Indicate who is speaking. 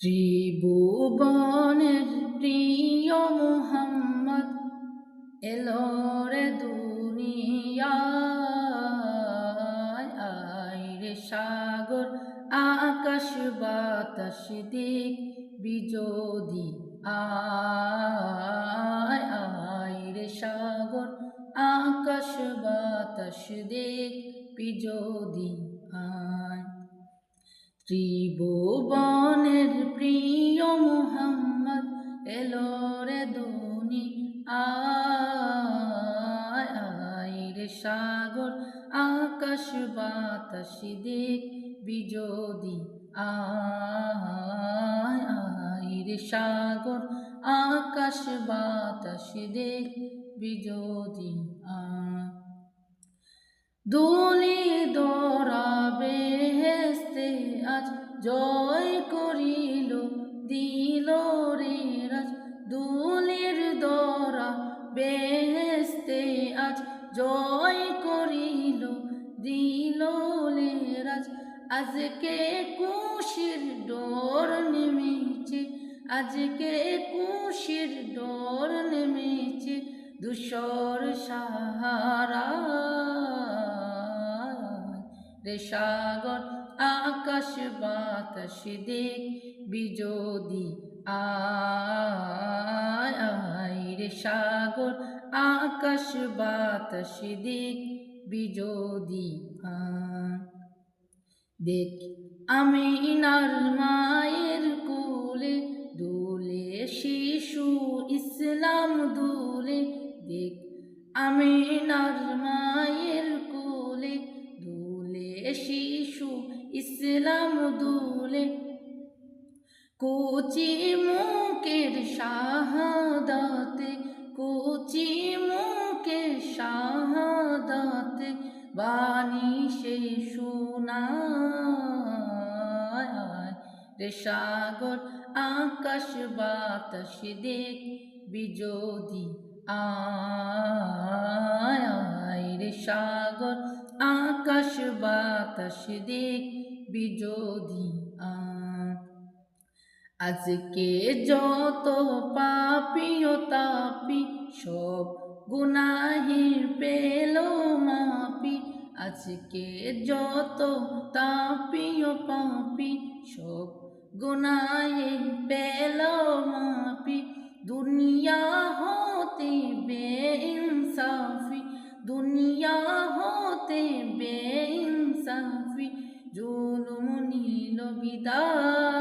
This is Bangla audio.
Speaker 1: ত্রিভুবনের প্রিয় মুহাম্মদ এলো রে দুনিয়ায়, আয় রে সাগর আকাশ বাতাস দিক বিজোদি আয়, আয় রে সাগর আকাশ বাতাস দিক বিজোদি আয়। ত্রিভুবনের প্রিয় মুহাম্মদ এলো রে দুনিয়ায়, আয় রে সাগর আকাশ বাতাস দিক বিজোদি আয়, আয় রে সাগর আকাশ বাতাস দিক বিজোদি আয়। দুলি দরা বেহেস্তে আজ জয় করিল দিল রে রাজ, দুলির দরা বেহেস্তে আজ জয় করিল দিল রে রাজ। আজকে খুশির ডোর নেমেছে, আজকে খুশির ডোর নেমেছে ধূসর সাহারা রে সাগর আকাশ বাতাস দিক বিজোদি আয়, আয় রে সাগর আকাশ বাতাস দিক বিজোদি আয়। দেখ আমিনার মায়ের কোলে দোলে শিশু ইসলাম দোলে, দেখ আমিনার মায়ের কোলে দোলে শিশু ইসলাম দোলে। কচি মুখের শাহাদাতে, কচি মুখের শাহাদাতে বাণী সে শোনায় রে সাগর আকাশ বাতাস দিক বিজোদি আয়, আয় রে সাগর আকাশ বাতাস দিক বিজোদি আয়। আজকে যত পাপী ও তাপী সব গুনাহের পেল মাপি, আজকে যত তাপী ও পাপী সব গুনাহের পেল মাপি। দুনিয়া হতে বেইনসাফি, দুনিয়া হতে বেইনসাফি জুলুম নিল বিদায়